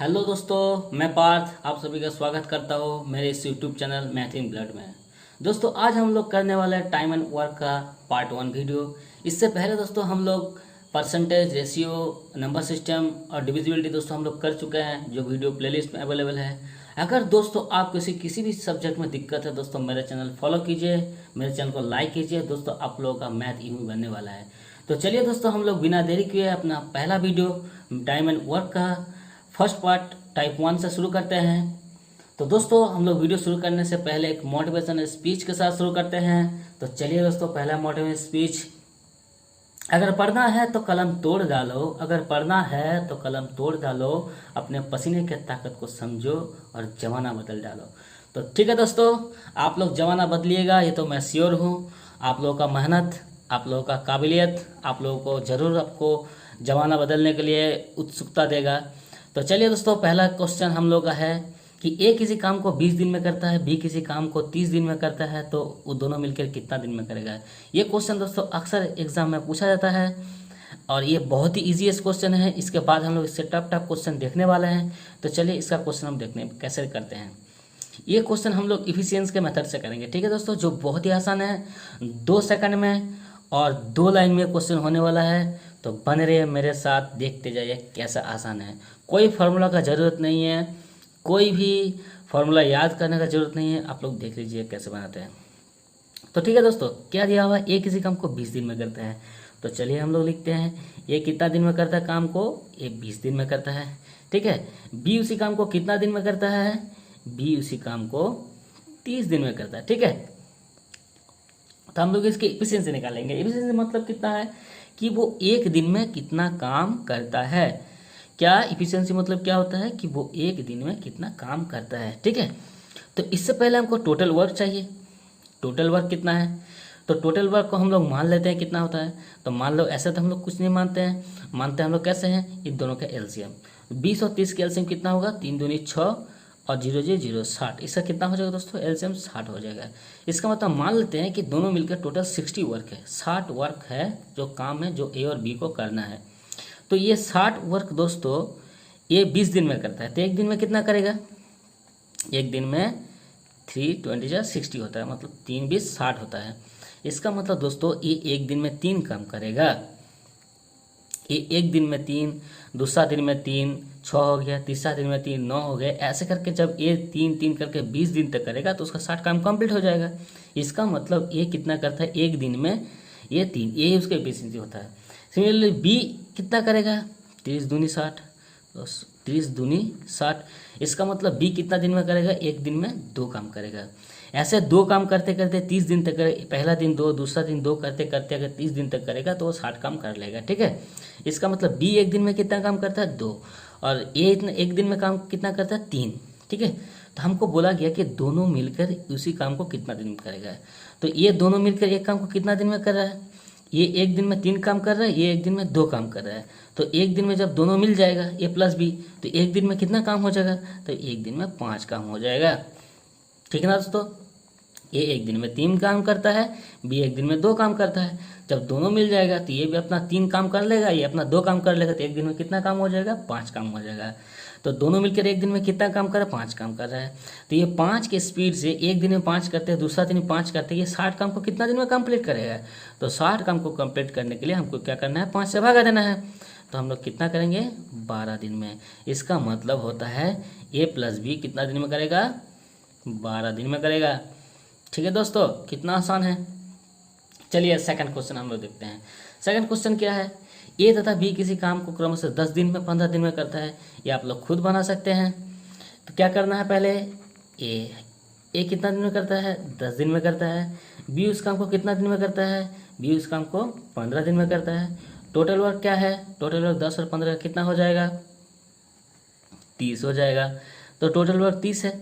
Hello दोस्तों, मैं पार्थ आप सभी का स्वागत करता हूँ मेरे इस YouTube channel math in blood में। दोस्तों आज हम लोग करने वाले हैं टाइम एंड वर्क का पार्ट 1 वीडियो। इससे पहले दोस्तों हम लोग परसेंटेज, रेशियो, नंबर सिस्टम और डिविजिबिलिटी दोस्तों हम लोग कर चुके हैं, जो वीडियो प्लेलिस्ट में अवेलेबल है। अगर दोस्तों आप किसी भी सब्जेक्ट में दिक्कत है दोस्तों, मेरे चैनल फॉलो कीजिए, मेरे चैनल को लाइक कीजिए। दोस्तों आप लोगों का मैथ यूं ही बनने वाला है। तो चलिए दोस्तों हम लोग बिना देरी किए अपना पहला वीडियो टाइम एंड वर्क का फर्स्ट पार्ट टाइप 1 से शुरू करते हैं। तो दोस्तों हम लोग वीडियो शुरू करने से पहले एक मोटिवेशनल स्पीच के साथ शुरू करते हैं। तो चलिए दोस्तों, पहला मोटिवेशनल स्पीच। अगर पढ़ना है तो कलम तोड़ डालो, अगर पढ़ना है तो कलम तोड़ डालो, अपने पसीने की ताकत को समझो और जमाना बदल डालो। तो ठीक है दोस्तों, आप लोग जमाना बदलिएगा, ये तो मैं श्योर हूँ। आप लोगों का मेहनत, आप लोगों का काबिलियत आप लोगों को ज़रूर आपको जमाना बदलने के लिए उत्सुकता देगा। तो चलिए दोस्तों, पहला क्वेश्चन हम लोग का है कि ए किसी काम को 20 दिन में करता है, बी किसी काम को 30 दिन में करता है, तो वो दोनों मिलकर कितना दिन में करेगा। ये क्वेश्चन दोस्तों अक्सर एग्जाम में पूछा जाता है और ये बहुत ही ईजीएस्ट क्वेश्चन है। इसके बाद हम लोग इससे टफ क्वेश्चन देखने वाले हैं। तो चलिए इसका क्वेश्चन हम देखने कैसे करते हैं। ये क्वेश्चन हम लोग इफिशियंस के मेथड से करेंगे, ठीक है दोस्तों, जो बहुत ही आसान है। 2 सेकंड में और 2 लाइन में क्वेश्चन होने वाला है। तो बने रहिए मेरे साथ, देखते जाइए कैसा आसान है। कोई फार्मूला का ज़रूरत नहीं है, कोई भी फार्मूला याद करने का ज़रूरत नहीं है। आप लोग देख लीजिए कैसे बनाते हैं। तो ठीक है दोस्तों, क्या दिया हुआ है, ए किसी काम को 20 दिन में करता है। तो चलिए हम लोग लिखते हैं, ए कितना दिन में करता है काम को, ए 20 दिन में करता है, ठीक है। बी उसी काम को कितना दिन में करता है, बी उसी काम को 30 दिन में करता है, ठीक है। तो हम लोग इसकी इफिशियंसी निकालेंगे। इफिशियंसी मतलब कितना है कि वो एक दिन में कितना काम करता है। क्या इफिशियंसी मतलब क्या होता है कि वो एक दिन में कितना काम करता है, ठीक है। तो इससे पहले हमको टोटल वर्क चाहिए। टोटल वर्क कितना है, तो टोटल वर्क को हम लोग मान लेते हैं कितना होता है। तो मान लो, ऐसे तो हम लोग कुछ नहीं मानते हैं, मानते हैं हम लोग कैसे हैं, इन दोनों का एलसीएम। 20 और 30 के एलसीएम कितना होगा, 3 दूनी 6 और 0 0 0 60। इसका कितना हो जाएगा दोस्तों, एलसीएम 60 हो जाएगा। इसका मतलब मान लेते हैं कि दोनों मिलकर टोटल 60 वर्क है, 60 वर्क है जो काम है जो ए और बी को करना है। तो ये 60 वर्क दोस्तों ये 20 दिन में करता है। तो एक दिन में कितना करेगा, एक दिन में 3 20 60 होता है, मतलब 3 20 60 होता है। इसका मतलब दोस्तों ये एक दिन में 3 काम करेगा। ये एक दिन में 3, दूसरा दिन में 3 6 हो गया, तीसरा दिन में 3 9 हो गए। ऐसे करके जब ये 3 3 करके 20 दिन तक करेगा तो उसका 60 काम कंप्लीट हो जाएगा। इसका मतलब ये कितना करता है एक दिन में, ये 3, ये उसका एफिशिएंसी होता है। सिमिलरली बी कितना करेगा, 30 दूनी 60, तो 30 दूनी 60। इसका मतलब बी कितना दिन में करेगा, एक दिन में 2 काम करेगा। ऐसे 2 काम करते करते 30 दिन तक करे, पहला दिन 2 दूसरा दिन 2 करते करते अगर 30 दिन तक करेगा तो वो 60 काम कर लेगा, ठीक है। इसका मतलब बी एक दिन में कितना काम करता है, 2, और ए इतना एक दिन में काम कितना करता है, 3, ठीक है। तो हमको बोला गया कि दोनों मिलकर उसी काम को कितना दिन में करेगा। तो ये दोनों मिलकर एक काम को कितना दिन में कर रहा है, ये एक दिन में 3 काम कर रहा है, ये एक दिन में 2 काम कर रहा है। तो एक दिन में जब दोनों मिल जाएगा ए प्लस बी, तो एक दिन में कितना काम हो जाएगा, तो एक दिन में 5 काम हो जाएगा, ठीक है ना दोस्तों। ए एक दिन में 3 काम करता है, बी एक दिन में 2 काम करता है। जब दोनों मिल जाएगा तो ये भी अपना 3 काम कर लेगा, ये अपना 2 काम कर लेगा, तो एक दिन में कितना काम हो जाएगा, 5 काम हो जाएगा। तो दोनों मिलकर एक दिन में कितना काम कर रहा है, 5 काम कर रहा है। तो ये 5 के स्पीड से एक दिन में 5 करते हैं, दूसरा दिन में 5 करते हैं, ये 60 काम को कितना दिन में कंप्लीट करेगा। तो 60 काम को कंप्लीट करने के लिए हमको क्या करना है, 5 से भागा देना है। तो हम लोग कितना करेंगे, 12 दिन में। इसका मतलब होता है ए प्लस बी कितना दिन में करेगा, 12 दिन में करेगा, ठीक है दोस्तों। कितना आसान है। चलिए सेकंड क्वेश्चन हम लोग देखते हैं। सेकंड क्वेश्चन क्या है, ए तथा बी किसी काम को क्रमशः 10 दिन में 15 दिन में करता है। ये आप लोग खुद बना सकते हैं। तो क्या करना है, पहले ए कितना दिन में करता है, 10 दिन में करता है। बी उस काम को कितना दिन में करता है, बी उस काम को 15 दिन में करता है। टोटल वर्क क्या है, टोटल वर्क 10 और 15 कितना हो जाएगा, 30 हो जाएगा। तो टोटल वर्क 30 है,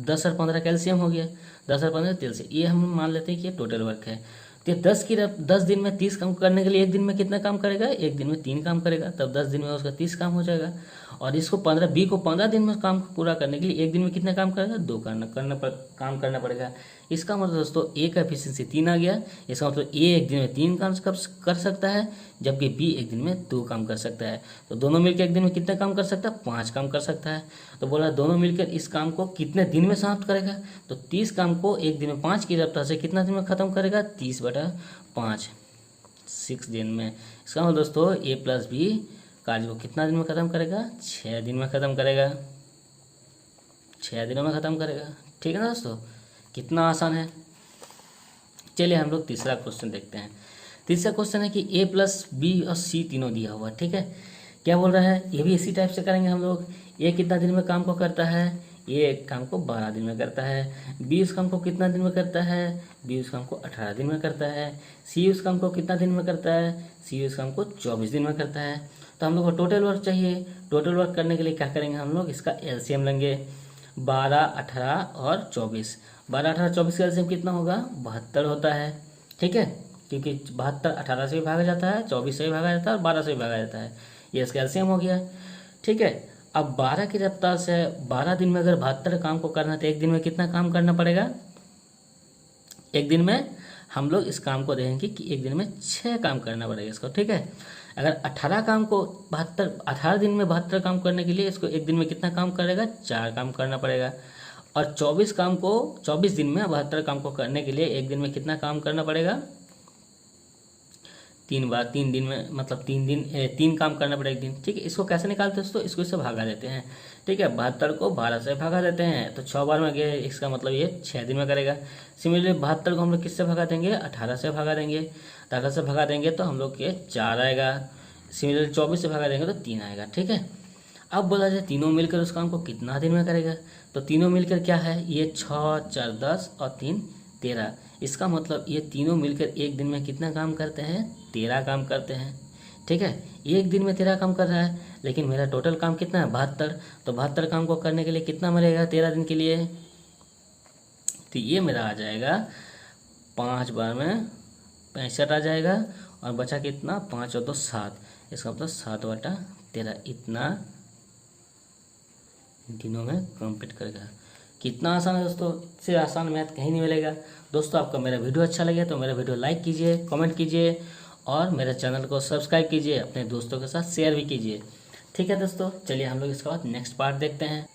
10 और 15 कैल्शियम हो गया, 10 और 15 30 से ये हम मान लेते हैं कि ये टोटल वर्क है। तो 10 दिन में 30 काम करने के लिए एक दिन में कितना काम करेगा, एक दिन में 3 काम करेगा, तब 10 दिन में उसका 30 काम हो जाएगा। और इसको 15 बी को 15 दिन में काम पूरा करने के लिए एक दिन में कितना काम करेगा, 2 काम करना पड़ेगा। इसका मतलब दोस्तों ए का एफिशिएंसी 3 आ गया। इसका मतलब ए एक दिन में 3 काम कर सकता है, जबकि बी एक दिन में 2 काम कर सकता है। तो दोनों मिलकर एक दिन में कितना काम कर सकता है, 5 काम कर सकता है। तो बोला दोनों मिलकर इस काम को कितने दिन में समाप्त करेगा, तो 30 काम को एक दिन में 5 की रफ्तार से कितना दिन में खत्म करेगा, 30/5, 6 दिन में। इसका मतलब दोस्तों ए प्लस बी कार्य को कितना दिन में खत्म करेगा, 6 दिन में खत्म करेगा, 6 दिनों में खत्म करेगा। ठीक है ना दोस्तों, कितना आसान है। चलिए हम लोग तीसरा क्वेश्चन देखते हैं। तीसरा क्वेश्चन है कि ए प्लस बी और सी तीनों दिया हुआ, ठीक है। क्या बोल रहा है, ये भी इसी टाइप से करेंगे हम लोग। ए कितना दिन में काम को करता है, ए एक काम को 12 दिन में करता है। बी उस काम को कितना दिन में करता है, बी उस काम को 18 दिन में करता है। सी उस काम को कितना दिन में करता है, सी उस काम को 24 दिन में करता है। तो हम लोग को टोटल वर्क चाहिए। टोटल वर्क करने के लिए क्या करेंगे हम लोग, इसका एलसीएम लेंगे। 12, 18 और 24, 12, 18, 24 का एलसीएम कितना होगा, 72 होता है। ठीक है, क्योंकि 72 18 से भी भागा जाता है, 24 से भी भागा जाता है और 12 से भी भागा जाता है। ये इसका एलसीएम हो गया। ठीक है, अब 12 की रफ्तार से 12 दिन में अगर 72 काम को करना है तो एक दिन में कितना काम करना पड़ेगा, एक दिन में हम लोग इस काम को देखेंगे कि एक दिन में 6 काम करना पड़ेगा इसको। ठीक है, अगर 18 काम को 18 दिन में 72 काम करने के लिए इसको एक दिन में कितना काम करेगा, 4 काम करना पड़ेगा। और 24 काम को 24 दिन में 72 काम को करने के लिए एक दिन में कितना काम करना पड़ेगा, 3 बार, 3 दिन में, मतलब 3 काम करना पड़ेगा एक दिन। ठीक है, इसको कैसे निकालते हैं दोस्तों, इसको इससे भागा देते हैं। ठीक है, 72 को 12 से भागा देते हैं तो 6 बार में गए, इसका मतलब ये 6 दिन में करेगा। सिमिलरली 72 को हम लोग किससे भगा देंगे, 18 से भगा देंगे। 18 से भगा देंगे तो हम लोग के 4 आएगा। सिमिलरली 24 से भगा देंगे तो 3 आएगा। ठीक है, अब बोला जाए तीनों मिलकर उस काम को कितना दिन में करेगा, तो तीनों मिलकर क्या है, ये 6, 4, 10 और 3, 13। इसका मतलब ये तीनों मिलकर एक दिन में कितना काम करते हैं, 13 काम करते हैं। ठीक है, एक दिन में 13 काम कर रहा है, लेकिन मेरा टोटल काम कितना है, 72। तो 72 काम को करने के लिए कितना मिलेगा 13 दिन के लिए, तो ये मेरा आ जाएगा 5 बार में 65 आ जाएगा। और बचा कितना, 5 और 2 7, इसका मतलब 7/13 इतना दिनों में कंप्लीट करेगा। कितना आसान है दोस्तों, इससे आसान मैथ कहीं नहीं मिलेगा। दोस्तों आपको मेरा वीडियो अच्छा लगे तो मेरा वीडियो लाइक कीजिए, कमेंट कीजिए और मेरे चैनल को सब्सक्राइब कीजिए, अपने दोस्तों के साथ शेयर भी कीजिए। ठीक है दोस्तों, चलिए हम लोग इसके बाद नेक्स्ट पार्ट देखते हैं।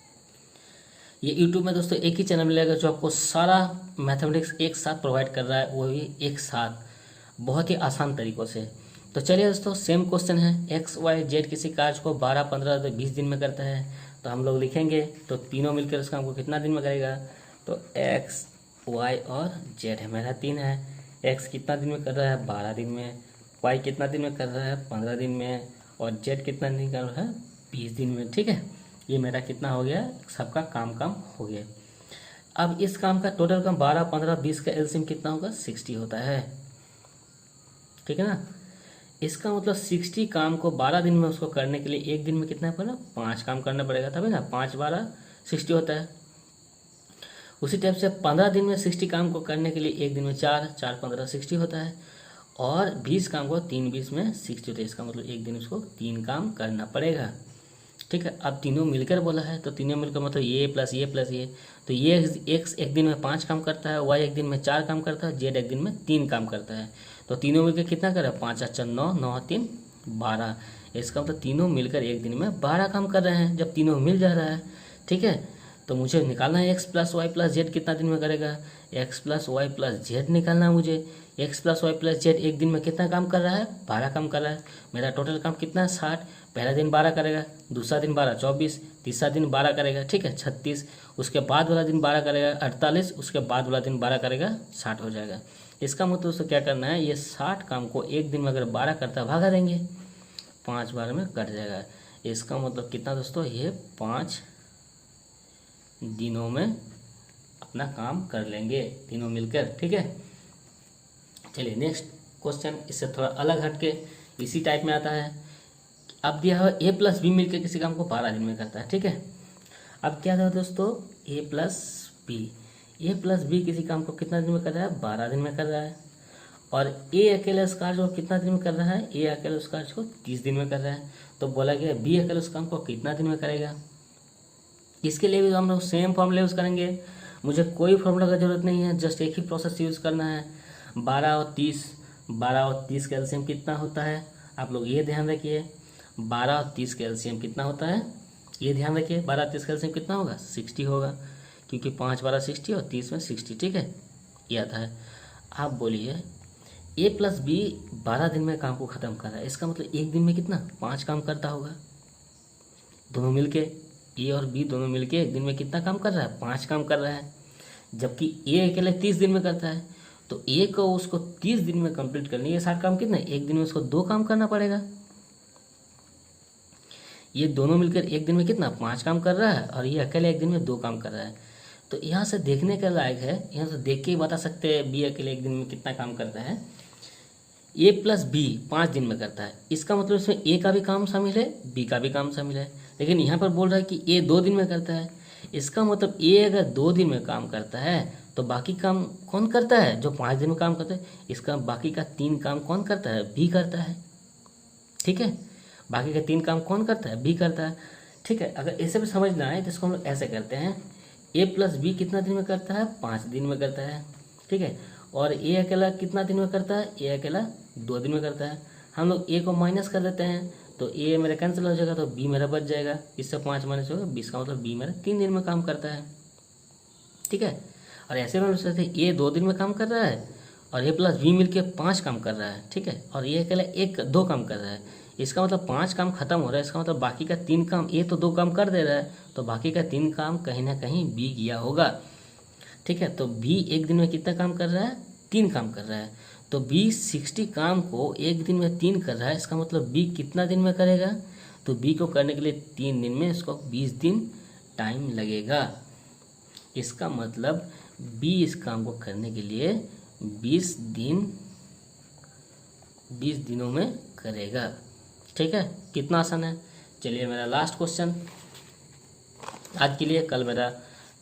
ये यूट्यूब में दोस्तों एक ही चैनल मिलेगा जो आपको सारा मैथमेटिक्स एक साथ प्रोवाइड कर रहा है, वो भी एक साथ बहुत ही आसान तरीक़ों से। तो चलिए दोस्तों, सेम क्वेश्चन है, एक्स वाई जेड किसी कार्य को 12, 15 तो 20 दिन में करता है। तो हम लोग लिखेंगे तो तीनों मिलकर इस काम को कितना दिन में करेगा, तो एक्स वाई और जेड है, मेरा 3 है। एक्स कितना दिन में कर रहा है, 12 दिन में। वाई कितना दिन में कर रहा है, 15 दिन में। और जेड कितना दिन कर रहा है, 20 दिन में। ठीक है, ये मेरा कितना हो गया, सबका काम हो गया। अब इस काम का टोटल काम 12, 15, 20 का एलसीएम कितना होगा, 60 होता है। ठीक है ना, इसका मतलब 60 काम को 12 दिन में उसको करने के लिए एक दिन में कितना पड़ेगा, 5 काम करना पड़ेगा, तभी ना 5, 12, 60 होता है। उसी टाइप से 15 दिन में 60 काम को करने के लिए एक दिन में 4, 4, 15, 60 होता है। और 20 काम को 3, 20 में 60 होता है। इसका मतलब एक दिन उसको 3 काम करना पड़ेगा। ठीक है, अब तीनों मिलकर बोला है तो तीनों मिलकर मतलब ये प्लस ये प्लस ये, तो ये एक्स एक दिन में 5 काम करता है, वाई एक दिन में 4 काम करता है, जेड एक दिन में 3 काम करता है। तो तीनों मिलकर कितना कर रहा है, 5, 4, 9, 9, 3, 12। इसका मतलब तीनों मिलकर एक दिन में 12 काम कर रहे हैं। जब तीनों मिल जा रहा है, ठीक है, तो मुझे निकालना है X plus Y plus Z कितना दिन में करेगा, X plus Y plus Z निकालना है मुझे। X plus Y plus Z एक दिन में कितना काम कर रहा है, 12 काम कर रहा है। मेरा टोटल काम कितना है, 60। पहला दिन 12 करेगा, दूसरा दिन 12, 24, तीसरा दिन 12 करेगा, ठीक है, 36। उसके बाद वाला दिन 12 करेगा, 48। उसके बाद वाला दिन 12 करेगा, 60 हो जाएगा। इसका मतलब उसको क्या करना है, ये 60 काम को एक दिन में अगर 12 करता है भागा देंगे, 5 बार में कट जाएगा। इसका मतलब कितना दोस्तों, ये 5 दिनों में अपना काम कर लेंगे तीनों मिलकर। ठीक है, चलिए नेक्स्ट क्वेश्चन इससे थोड़ा अलग हटके इसी टाइप में आता है। अब दिया हुआ ए प्लस बी मिलकर किसी काम को 12 दिन में करता है। ठीक है, अब क्या था दोस्तों, ए प्लस बी किसी काम को कितना दिन में कर रहा है, 12 दिन में कर रहा है। और ए अकेले उस कार्य को कितना दिन में कर रहा है, ए अकेले उस कार्य को 30 दिन में कर रहा है। तो बोला गया बी अकेले उस काम को कितना दिन में करेगा। इसके लिए भी हम लोग सेम फॉर्मूला यूज़ करेंगे, मुझे कोई फॉर्मूला का जरूरत नहीं है, जस्ट एक ही प्रोसेस यूज़ करना है। 12 और 30 का एलसीएम कितना होता है, आप लोग ये ध्यान रखिए। 12 और 30 का एलसीएम कितना होता है, ये ध्यान रखिए। 12 और 30 का एलसीएम कितना होगा, 60 होगा, क्योंकि 5 12 60 और 30 में 60, ठीक है, ये आता है। आप बोलिए ए प्लस बी 12 दिन में काम को ख़त्म कर रहा है, इसका मतलब एक दिन में कितना 5 काम करता होगा। दोनों मिलके ए और बी दोनों मिलके एक दिन में कितना काम कर रहा है, 5 काम कर रहा है। जबकि ए अकेले 30 दिन में करता है, तो ए को उसको 30 दिन में कंप्लीट करनी है 60 काम कितने, एक दिन में उसको 2 काम करना पड़ेगा। ये दोनों मिलकर एक दिन में कितना 5 काम कर रहा है, और ये अकेले एक दिन में 2 काम कर रहा है। तो यहाँ से देखने के लायक है, यहाँ से देख के ही बता सकते हैं बी अकेले एक दिन में कितना काम करता है। ए प्लस बी 5 दिन में करता है, इसका मतलब इसमें ए का भी काम शामिल है, बी का भी काम शामिल है। लेकिन यहाँ पर बोल रहा है कि ए 2 दिन में करता है, इसका मतलब ए अगर 2 दिन में काम करता है तो बाकी काम कौन करता है, जो 5 दिन में काम करता है, इसका बाकी का 3 काम कौन करता है, बी करता है, ठीक है। बाकी का 3 काम कौन करता है, बी करता है, ठीक है। अगर ऐसे भी समझना है तो इसको हम लोग ऐसे करते हैं, ए प्लस बी कितना दिन में करता है, 5 दिन में करता है, ठीक है। और ए अकेला कितना दिन में करता है, ए अकेला 2 दिन में करता है। हम लोग ए को माइनस कर देते हैं, तो ए मेरा कैंसिल हो जाएगा, तो बी मेरा बच जाएगा। इससे 5 माइनस होगा 20 का मतलब बी मेरा 3 दिन में काम करता है, ठीक है। और ऐसे में सोचते ए 2 दिन में काम कर रहा है और ए प्लस बी मिलके 5 काम कर रहा है, ठीक है। और ए अकेला 2 काम कर रहा है, इसका मतलब 5 काम खत्म हो रहा है, इसका मतलब बाकी का 3 काम, ए तो 2 काम कर दे रहा है, तो बाकी का 3 काम कहीं ना कहीं बी किया होगा, ठीक है। तो बी एक दिन में कितना काम कर रहा है, 3 काम कर रहा है। तो बी 60 काम को एक दिन में 3 कर रहा है, इसका मतलब बी कितना दिन में करेगा, तो बी को करने के लिए 3 दिन में इसको 20 दिन टाइम लगेगा। इसका मतलब बी इस काम को करने के लिए 20 दिनों में करेगा, ठीक है। कितना आसान है। चलिए मेरा लास्ट क्वेश्चन आज के लिए, कल मेरा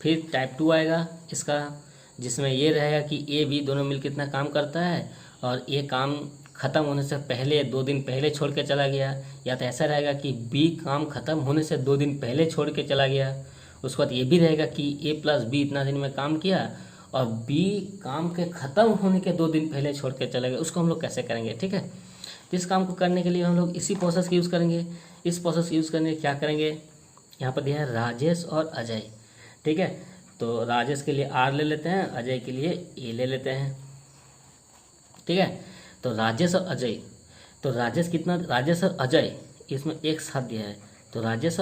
फिर टाइप 2 आएगा इसका, जिसमें ये रहेगा कि ए बी दोनों मिल कितना काम करता है, और ये काम ख़त्म होने से पहले 2 दिन पहले छोड़ के चला गया, या तो ऐसा रहेगा कि बी काम ख़त्म होने से 2 दिन पहले छोड़ के चला गया। उसके बाद ये भी रहेगा कि ए प्लस बी इतना दिन में काम किया और बी काम के ख़त्म होने के 2 दिन पहले छोड़ के चला गया। उसको हम लोग कैसे करेंगे, ठीक है। तो इस काम को करने के लिए हम लोग इसी प्रोसेस का यूज़ करेंगे। इस प्रोसेस यूज़ करने क्या करेंगे, यहाँ पर दिया है राजेश और अजय, ठीक है। तो राजेश के लिए आर ले लेते हैं, अजय के लिए ए ले लेते हैं, ठीक है। तो राजेश और अजय, तो राजेश और अजय इसमें एक साथ दिया है, तो राजेश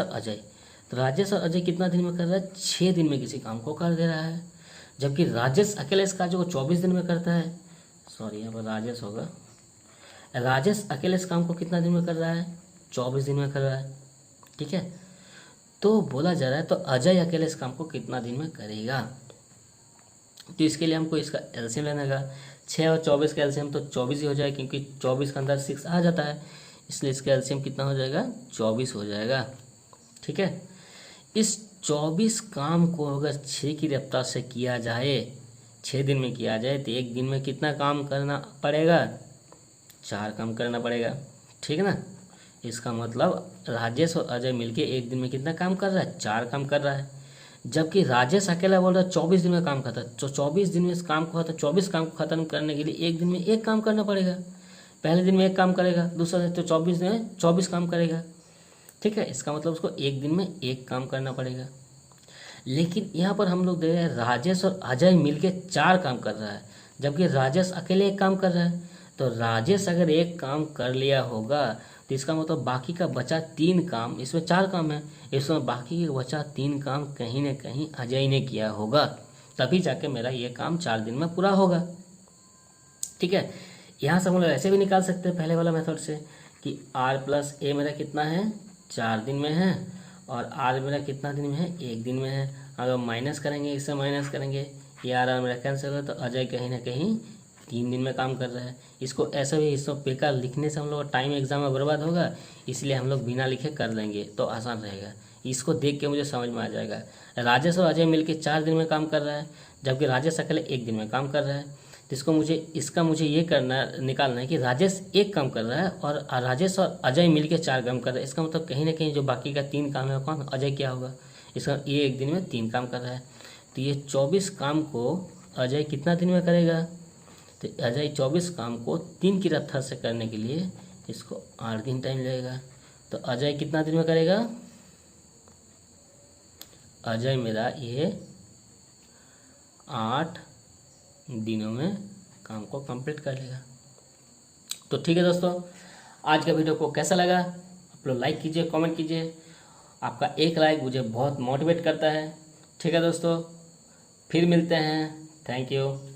और अजय कितना दिन में कर रहा है, 6 दिन में किसी काम को कर दे रहा है। जबकि राजेश अकेले इस कार्य को 24 दिन में करता है, सॉरी यहाँ पर राजेश होगा, राजेश अकेले इस काम को कितना दिन में कर रहा है, 24 दिन में कर रहा है, ठीक है। तो बोला जा रहा है तो अजय अकेले इस काम को कितना दिन में करेगा। तो इसके लिए हमको इसका एलसीएम लेना होगा। 6 और 24 का एलसीएम तो 24 ही हो जाएगा, क्योंकि 24 के अंदर 6 आ जाता है, इसलिए इसका एलसीएम कितना हो जाएगा, 24 हो जाएगा, ठीक है। इस 24 काम को अगर 6 की रफ्तार से किया जाए, 6 दिन में किया जाए, तो एक दिन में कितना काम करना पड़ेगा, 4 काम करना पड़ेगा, ठीक है ना। इसका मतलब राजेश और अजय मिलके एक दिन में कितना काम कर रहा है, 4 काम कर रहा है। जबकि राजेश अकेला बोल रहा है 24 दिन में काम करता है, तो 24 दिन में इस काम को 24 काम को खत्म करने के लिए एक दिन में 1 काम करना पड़ेगा। पहले दिन में 1 काम करेगा, दूसरा दिन तो 24 दिन में 24 काम करेगा, ठीक है। इसका मतलब उसको एक दिन में 1 काम करना पड़ेगा। लेकिन यहाँ पर हम लोग देख रहे हैं राजेश और अजय मिलके 4 काम कर रहा है, जबकि राजेश अकेले 1 काम कर रहा है। तो राजेश अगर 1 काम कर लिया होगा, तो इसका मतलब बाकी का बचा 3 काम, इसमें 4 काम है, इसमें बाकी का बचा 3 काम कहीं ना कहीं अजय ने किया होगा, तभी जाके मेरा ये काम 4 दिन में पूरा होगा, ठीक है। यहाँ से हम लोग ऐसे भी निकाल सकते हैं पहले वाला मेथड से कि r प्लस ए मेरा कितना है, 4 दिन में है, और r मेरा कितना दिन में है, 1 दिन में है। अगर माइनस करेंगे, इससे माइनस करेंगे, ये r मेरा कैंसिल होगा, तो अजय कहीं ना कहीं 3 दिन में काम कर रहा है। इसको ऐसा भी, इसको बेकार लिखने से हम लोग टाइम एग्जाम में बर्बाद होगा, इसलिए हम लोग बिना लिखे कर लेंगे तो आसान रहेगा। इसको देख के मुझे समझ में आ जाएगा। राजेश और अजय मिलके 4 दिन में काम कर रहा है, जबकि राजेश अकेले 1 दिन में काम कर रहा है। इसका मुझे ये निकालना है कि राजेश एक काम कर रहा है और राजेश और अजय मिलके 4 काम कर रहे हैं। इसका मतलब कहीं ना कहीं जो बाकी का 3 काम है कौन, अजय क्या होगा, इसका ये एक दिन में 3 काम कर रहा है। तो ये 24 काम को अजय कितना दिन में करेगा, तो अजय 24 काम को 3 की रफ्तार से करने के लिए इसको 8 दिन टाइम लगेगा। तो अजय कितना दिन में करेगा, अजय मेरा ये 8 दिनों में काम को कंप्लीट कर लेगा। तो ठीक है दोस्तों, आज का वीडियो को कैसा लगा आप लोग लाइक कीजिए, कमेंट कीजिए। आपका एक लाइक मुझे बहुत मोटिवेट करता है। ठीक है दोस्तों, फिर मिलते हैं। Thank you.